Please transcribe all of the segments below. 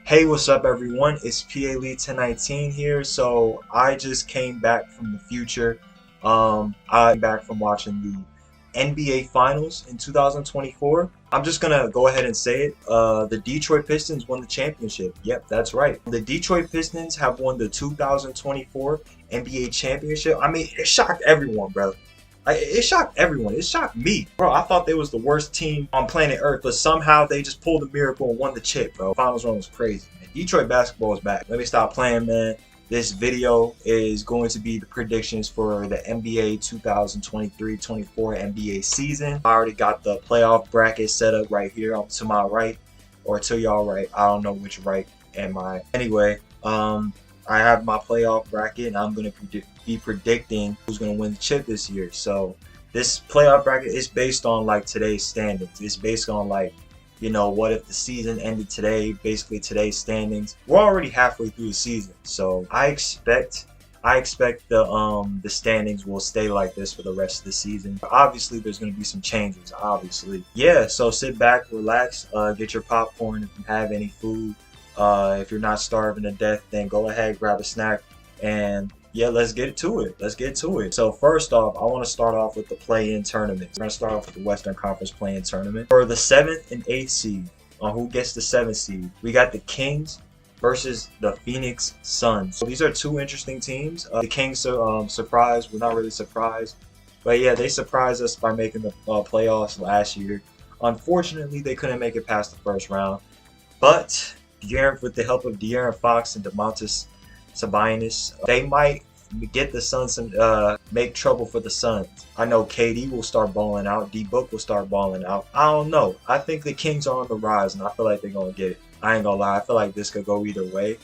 Hey, what's up, everyone? It's PA Lee 1019 here. So I just came back from the future. I came back from watching the NBA Finals in 2024. I'm just gonna go ahead and say it. The Detroit Pistons won the championship. Yep, that's right. The Detroit Pistons have won the 2024 NBA championship. I mean, it shocked everyone, bro. It shocked everyone. It shocked me, bro. I thought they was the worst team on planet Earth, but somehow they just pulled a miracle and won the chip, bro. Finals run was crazy, man. Detroit basketball is back. Let me stop playing, man. This video is going to be the predictions for the NBA 2023-24 NBA season. I already got the playoff bracket set up right here to my right, or to y'all right. I don't know which right am I. Anyway, I have my playoff bracket, and I'm going to be predicting who's going to win the chip this year. So this playoff bracket is based on like today's standings. It's based on like, you know, what if the season ended today, basically today's standings. We're already halfway through the season, so I expect the standings will stay like this for the rest of the season. Obviously there's going to be some changes, obviously. Yeah, so sit back, relax, get your popcorn if you have any food. If you're not starving to death, then go ahead, grab a snack, and yeah, let's get to it. Let's get to it. So first off, I want to start off with the play-in tournament. We're going to start off with the Western Conference play-in tournament. For the 7th and 8th seed, on who gets the 7th seed, we got the Kings versus the Phoenix Suns. So these are two interesting teams. The Kings are surprised. We're not really surprised. But yeah, they surprised us by making the playoffs last year. Unfortunately, they couldn't make it past the first round. But with the help of De'Aaron Fox and Domantas Sabonis, they might get the Suns and make trouble for the Suns. I know KD will start balling out. D-Book will start balling out. I don't know. I think the Kings are on the rise, and I feel like they're going to get it. I ain't going to lie. I feel like this could go either way.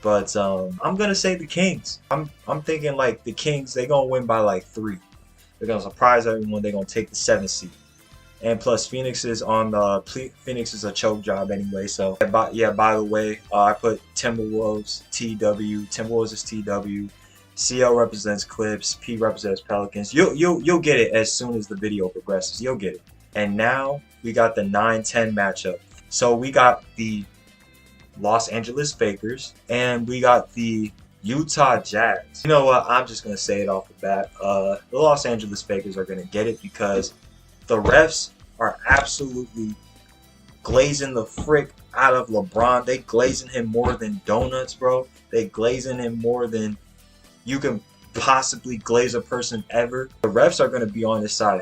But I'm going to say the Kings. I'm thinking like the Kings, they're going to win by like 3. They're going to surprise everyone. They're going to take the 7th seed. And plus, Phoenix is Phoenix is a choke job anyway. So yeah, by the way, I put Timberwolves TW. Timberwolves is TW. CL represents Clips. P represents Pelicans. You'll get it as soon as the video progresses. You'll get it. And now we got the 9-10 matchup. So we got the Los Angeles Lakers and we got the Utah Jazz. You know what? I'm just gonna say it off the bat. The Los Angeles Lakers are gonna get it because the refs are absolutely glazing the frick out of LeBron. They glazing him more than donuts, bro. They glazing him more than you can possibly glaze a person ever. The refs are going to be on this side,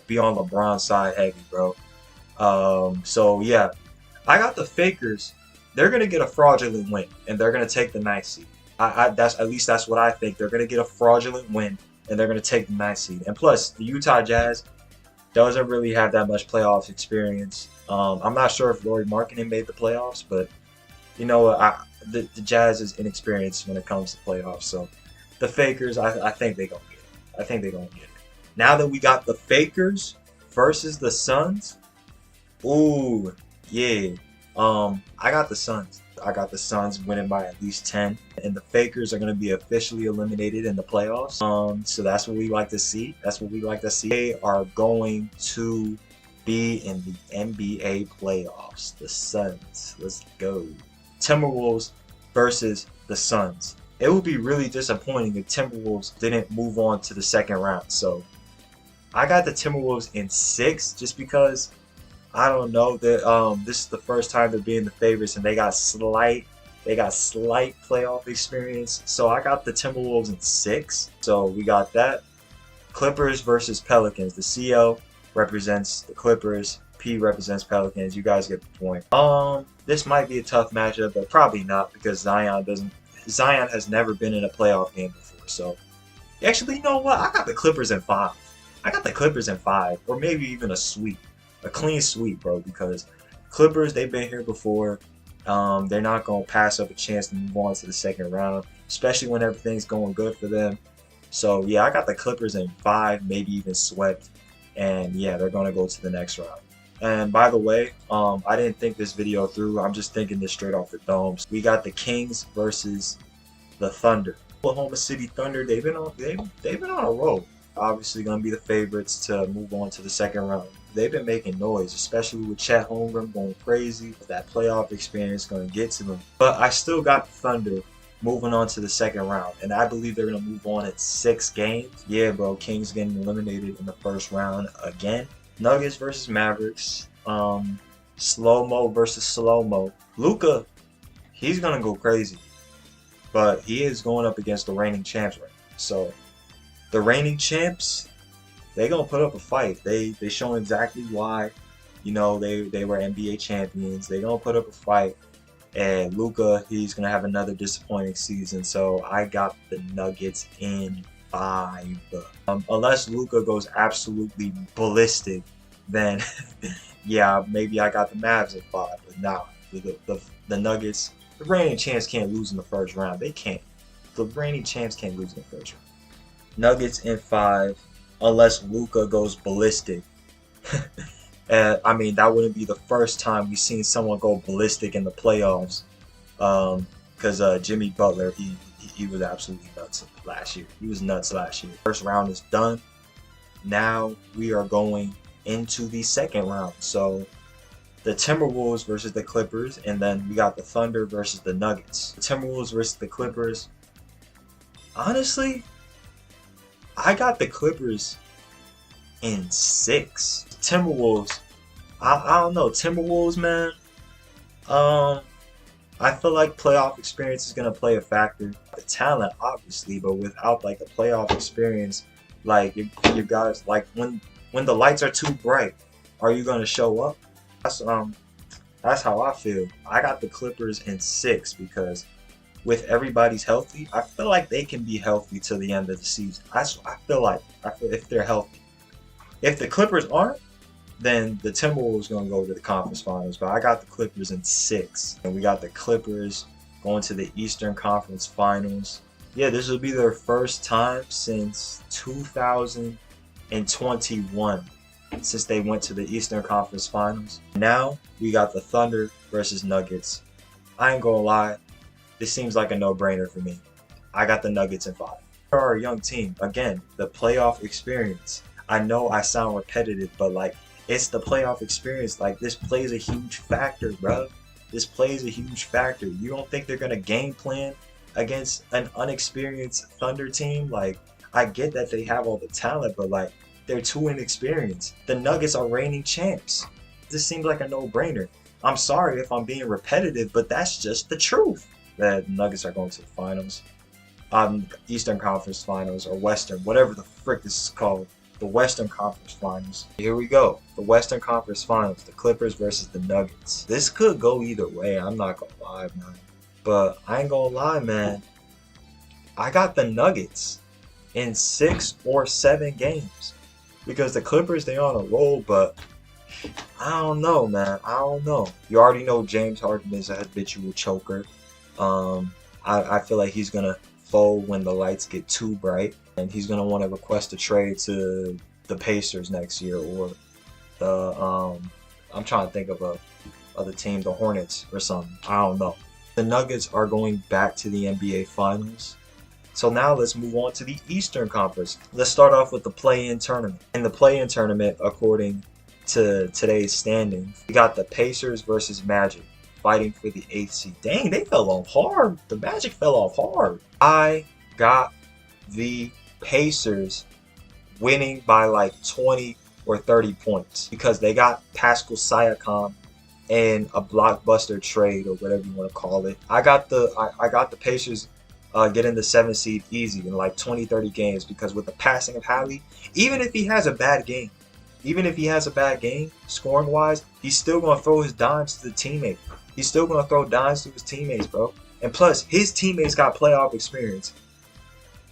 be on LeBron's side heavy, bro. So yeah, I got the Fakers. They're going to get a fraudulent win, and they're going to take the 9th seed. At least that's what I think. They're going to get a fraudulent win, and they're going to take the 9th seed. And plus, the Utah Jazz doesn't really have that much playoffs experience. I'm not sure if Lauri Markkanen made the playoffs, but you know, the Jazz is inexperienced when it comes to playoffs. So the Fakers, I think they're gonna get it. I think they're gonna get it. Now that we got the Fakers versus the Suns, ooh yeah, I got the Suns. I got the Suns winning by at least 10, and the Fakers are going to be officially eliminated in the playoffs. So that's what we like to see. That's what we like to see. They are going to be in the NBA playoffs. The Suns. Let's go. Timberwolves versus the Suns. It would be really disappointing if Timberwolves didn't move on to the second round. So I got the Timberwolves in 6 just because I don't know that this is the first time they're being the favorites, and they got slight playoff experience. So I got the Timberwolves in 6. So we got that. Clippers versus Pelicans. The CO represents the Clippers. P represents Pelicans. You guys get the point. This might be a tough matchup, but probably not because Zion has never been in a playoff game before. So actually, you know what? I got the Clippers in 5. I got the Clippers in 5, or maybe even a sweep. A clean sweep, bro, because Clippers, they've been here before. They're not going to pass up a chance to move on to the second round, especially when everything's going good for them. So, yeah, I got the Clippers in 5, maybe even swept. And, yeah, they're going to go to the next round. And, by the way, I didn't think this video through. I'm just thinking this straight off the dome. We got the Kings versus the Thunder. Oklahoma City Thunder, they've been on a roll. Obviously going to be the favorites to move on to the second round. they've been making noise, especially with Chet Holmgren going crazy. That playoff experience going to get to them. But I still got the Thunder moving on to the second round, and I believe they're going to move on in 6 games. Yeah, bro, Kings getting eliminated in the first round again. Nuggets versus Mavericks. Slow-mo versus slow-mo. Luka, he's going to go crazy. But he is going up against the reigning champs right now. So the reigning champs, they're going to put up a fight. They show exactly why, you know, they were NBA champions. They're going to put up a fight. And Luka, he's going to have another disappointing season. So I got the Nuggets in 5. Unless Luka goes absolutely ballistic, then yeah, maybe I got the Mavs at 5. But nah, the Nuggets, the reigning champs can't lose in the first round. They can't. The reigning champs can't lose in the first round. Nuggets in 5, unless Luka goes ballistic. I mean, that wouldn't be the first time we've seen someone go ballistic in the playoffs. Because Jimmy Butler, he was absolutely nuts last year. He was nuts last year. First round is done. Now we are going into the second round. So the Timberwolves versus the Clippers, and then we got the Thunder versus the Nuggets. The Timberwolves versus the Clippers. Honestly, I got the Clippers in 6. Timberwolves, I don't know. Timberwolves, man. I feel like playoff experience is gonna play a factor. The talent, obviously, but without like the playoff experience, like you guys, like when the lights are too bright, are you gonna show up? That's how I feel. I got the Clippers in 6 because with everybody's healthy, I feel like they can be healthy till the end of the season. I feel if they're healthy. If the Clippers aren't, then the Timberwolves gonna go to the conference finals. But I got the Clippers in 6, and we got the Clippers going to the Eastern Conference Finals. Yeah, this will be their first time since 2021 since they went to the Eastern Conference Finals. Now we got the Thunder versus Nuggets. I ain't gonna lie, this seems like a no-brainer for me. I got the Nuggets in 5. For our young team, again, the playoff experience. I know I sound repetitive, but like, it's the playoff experience. Like, this plays a huge factor, bro. This plays a huge factor. You don't think they're gonna game plan against an unexperienced Thunder team? Like, I get that they have all the talent, but like, they're too inexperienced. The Nuggets are reigning champs. This seems like a no-brainer. I'm sorry if I'm being repetitive, but that's just the truth. The Nuggets are going to the finals. Eastern Conference Finals, or Western, whatever the frick this is called. The Western Conference Finals. Here we go. The Western Conference Finals. The Clippers versus the Nuggets. This could go either way. I'm not gonna lie, man. But I ain't gonna lie, man. I got the Nuggets in 6 or 7 games. Because the Clippers, they on a roll, but I don't know, man. I don't know. You already know James Harden is a habitual choker. I feel like he's gonna fold when the lights get too bright, and he's gonna want to request a trade to the Pacers next year, or the I'm trying to think of a other team, the Hornets or something. I don't know. The Nuggets are going back to the NBA Finals. So now let's move on to the Eastern Conference. Let's start off with the play-in tournament. In the play-in tournament, according to today's standings, we got the Pacers versus Magic fighting for the 8th seed. Dang, they fell off hard. The Magic fell off hard. I got the Pacers winning by like 20 or 30 points because they got Pascal Siakam in a blockbuster trade, or whatever you want to call it. I got the Pacers getting the 7th seed easy in like 20-30 games, because with the passing of Hallie, even if he has a bad game scoring wise, he's still going to throw his dimes to the teammate. He's still going to throw dimes to his teammates, bro. And plus, his teammates got playoff experience.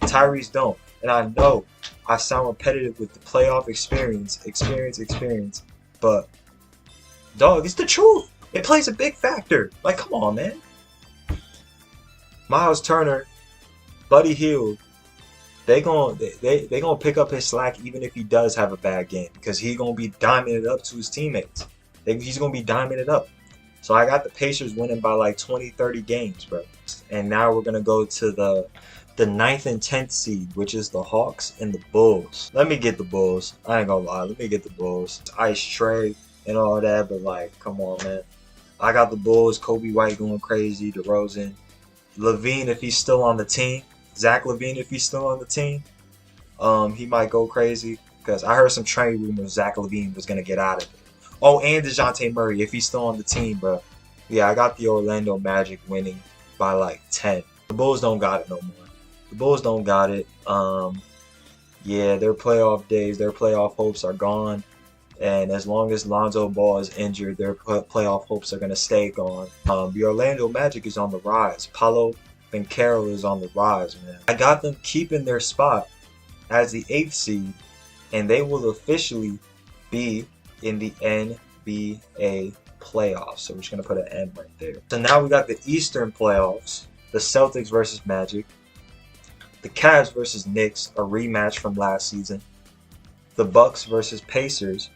Tyrese don't. And I know I sound repetitive with the playoff experience, but dog, it's the truth. It plays a big factor. Like, come on, man. Miles Turner, Buddy Hield, they gonna pick up his slack even if he does have a bad game, because he's gonna be diming it up to his teammates. He's gonna be diming it up. So I got the Pacers winning by like 20-30 games, bro. And now we're gonna go to the ninth and 10th seed, which is the Hawks and the Bulls. Let me get the Bulls. I ain't gonna lie. Let me get the Bulls. Ice Trey and all that, but like, come on, man. I got the Bulls. Kobe White going crazy. DeRozan. Levine, if he's still on the team. Zach Levine, if he's still on the team. He might go crazy because I heard some trade rumors Zach Levine was gonna get out of it. Oh, and DeJounte Murray, if he's still on the team, bro. Yeah, I got the Orlando Magic winning by like 10. The Bulls don't got it no more. The Bulls don't got it. Yeah, their playoff days, their playoff hopes are gone. And as long as Lonzo Ball is injured, their playoff hopes are going to stay gone. The Orlando Magic is on the rise. Paolo Banchero is on the rise, man. I got them keeping their spot as the 8th seed, and they will officially be in the NBA playoffs. So we're just going to put an M right there. So now we got the Eastern playoffs. The Celtics versus Magic. The Cavs versus Knicks, a rematch from last season. The Bucks versus Pacers.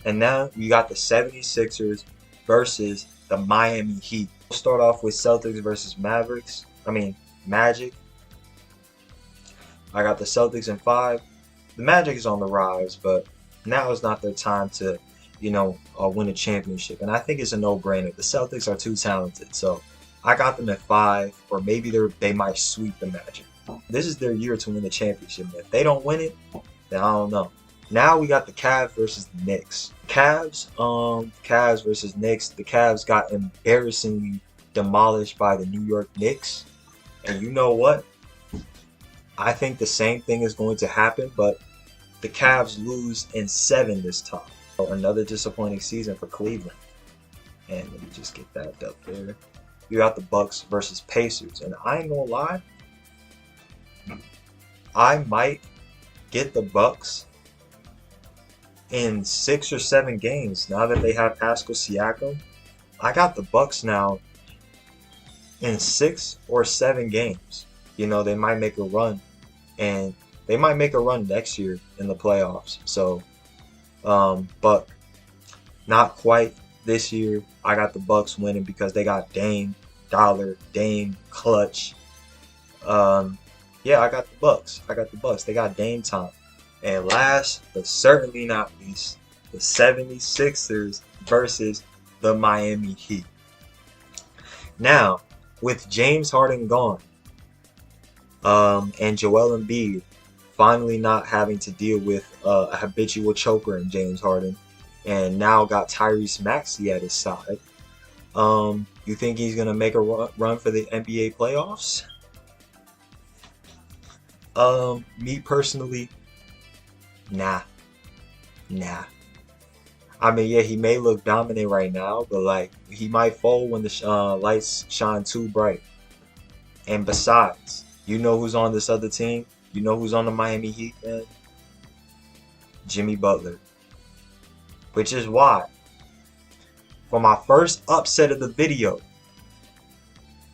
And now you got the 76ers versus the Miami Heat. We'll start off with Celtics versus Magic. I got the Celtics in 5. The Magic is on the rise, but now is not their time to, win a championship. And I think it's a no-brainer. The Celtics are too talented, so I got them at 5, or maybe they might sweep the Magic. This is their year to win the championship. If they don't win it, then I don't know. Now we got the Cavs versus the Knicks. Cavs versus Knicks. The Cavs got embarrassingly demolished by the New York Knicks. And you know what? I think the same thing is going to happen, but the Cavs lose in 7 this time. So another disappointing season for Cleveland. And let me just get that up there. You got the Bucks versus Pacers. And I ain't gonna lie, I might get the Bucks in 6 or 7 games now that they have Pascal Siakam. I got the Bucks now in 6 or 7 games. They might make a run, and they might make a run next year in the playoffs. So, but not quite this year. I got the Bucks winning because they got Dame, Dollar, Dame, Clutch. Yeah, I got the Bucks. They got Dame time. And last, but certainly not least, the 76ers versus the Miami Heat. Now, with James Harden gone, and Joel Embiid finally not having to deal with a habitual choker in James Harden, and now got Tyrese Maxey at his side, you think he's going to make a run for the NBA playoffs? Me personally, nah. I mean, yeah, he may look dominant right now, but like he might fall when the lights shine too bright. And besides, you know who's on this other team? You know who's on the Miami Heat, man? Jimmy Butler. Which is why, for my first upset of the video,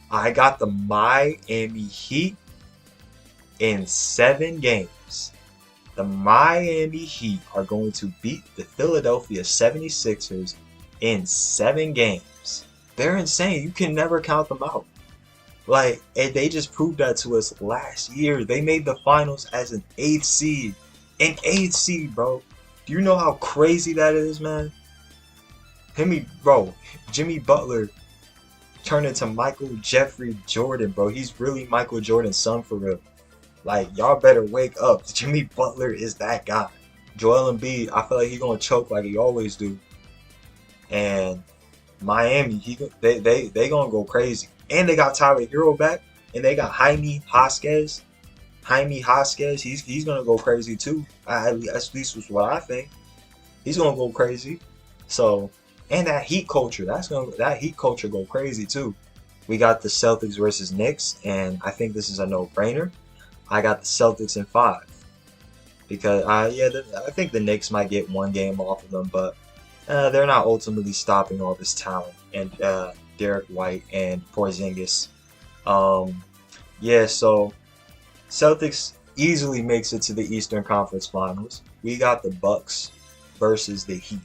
I got the Miami Heat in 7 games. The Miami Heat are going to beat the Philadelphia 76ers in 7 games. They're insane. You can never count them out. Like, and they just proved that to us last year. They made the finals as an 8th seed. An 8th seed, bro. Do you know how crazy that is, man? Jimmy Butler turned into Michael Jeffrey Jordan, bro. He's really Michael Jordan's son for real. Like, y'all better wake up. Jimmy Butler is that guy. Joel Embiid, I feel like he's gonna choke like he always do. And Miami, they gonna go crazy. And they got Tyler Hero back, and they got Jaime Jaquez. He's gonna go crazy too. At least was what I think. He's gonna go crazy. So, and that Heat culture, that Heat culture go crazy too. We got the Celtics versus Knicks, and I think this is a no-brainer. I got the Celtics in 5 because I think the Knicks might get 1 game off of them, but they're not ultimately stopping all this talent and Derek White and Porzingis. So Celtics easily makes it to the Eastern Conference Finals. We got the Bucks versus the Heat.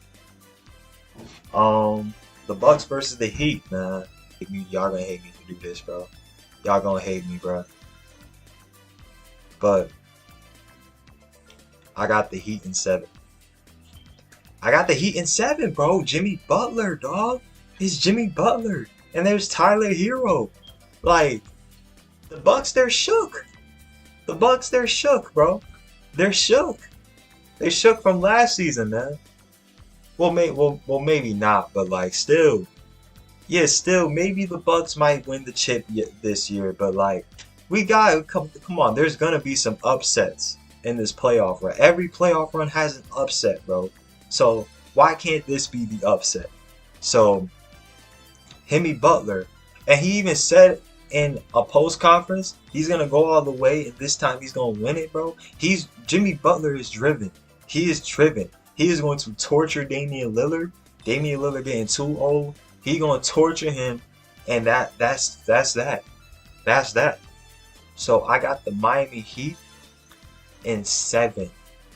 The Bucks versus the Heat, man. Y'all gonna hate me to do this, bro. Y'all gonna hate me, bro. but I got the Heat in 7. I got the Heat in 7, bro. Jimmy Butler, dog. It's Jimmy Butler. And there's Tyler Hero. Like, the Bucks, they're shook. The Bucks, they're shook, bro. They're shook. They shook from last season, man. Well, maybe not, but like, still. Yeah, still, maybe the Bucks might win the chip this year, but like, we got come on. There's gonna be some upsets in this playoff run. Every playoff run has an upset, bro. So why can't this be the upset? So Jimmy Butler, and he even said in a post conference he's gonna go all the way, and this time he's gonna win it, bro. Jimmy Butler is driven. He is driven. He is going to torture Damian Lillard. Damian Lillard getting too old. He gonna torture him, and that's that. So I got the Miami Heat in 7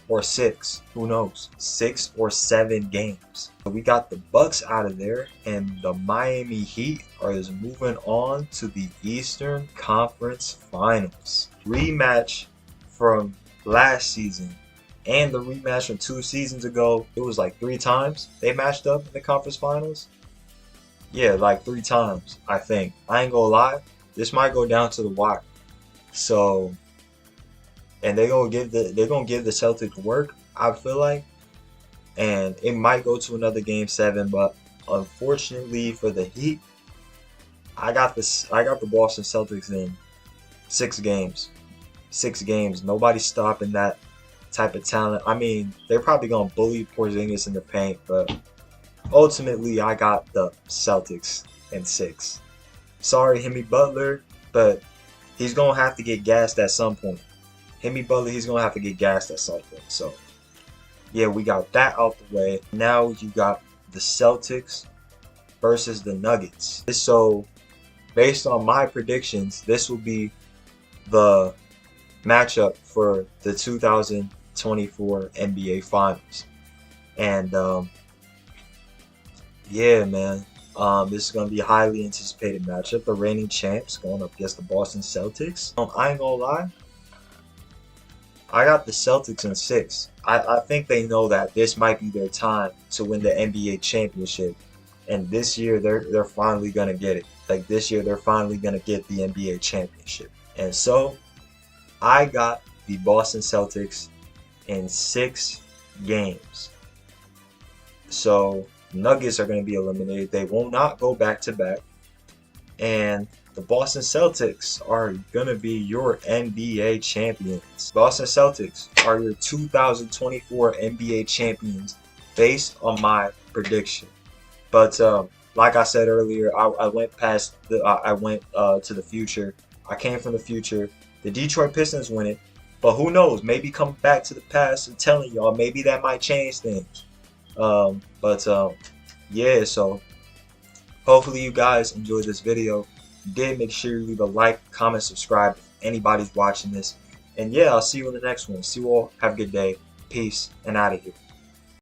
or 6. Who knows? 6 or 7 games. So we got the Bucks out of there, and the Miami Heat is moving on to the Eastern Conference Finals. Rematch from last season and the rematch from 2 seasons ago. It was like 3 times they matched up in the conference finals. Yeah, like 3 times, I think. I ain't gonna lie, this might go down to the wire. So, and they're gonna give the Celtics work, I feel like, and it might go to another game 7. But unfortunately for the Heat, I got the Boston Celtics in 6 games. 6 games. Nobody's stopping that type of talent. I mean, they're probably gonna bully Porzingis in the paint, but ultimately, I got the Celtics in 6. Sorry, Jimmy Butler, but he's going to have to get gassed at some point. Jimmy Butler, he's going to have to get gassed at some point. So, yeah, we got that out the way. Now you got the Celtics versus the Nuggets. So, based on my predictions, this will be the matchup for the 2024 NBA Finals. And, yeah, man. This is going to be a highly anticipated matchup. The reigning champs going up against the Boston Celtics. I ain't going to lie. I got the Celtics in 6. I think they know that this might be their time to win the NBA championship. And this year, they're finally going to get it. Like, this year, they're finally going to get the NBA championship. And so, I got the Boston Celtics in 6 games. So, Nuggets are going to be eliminated. They will not go back-to-back. And the Boston Celtics are going to be your NBA champions. Boston Celtics are your 2024 NBA champions based on my prediction. But like I said earlier, I went past the I went to the future. I came from the future. The Detroit Pistons win it. But who knows? Maybe coming back to the past and telling y'all, maybe that might change things. Yeah, so hopefully you guys enjoyed this video. If you did, make sure you leave a like, comment, subscribe if anybody's watching this. And yeah, I'll see you in the next one. See you all. Have a good day. Peace and out of here.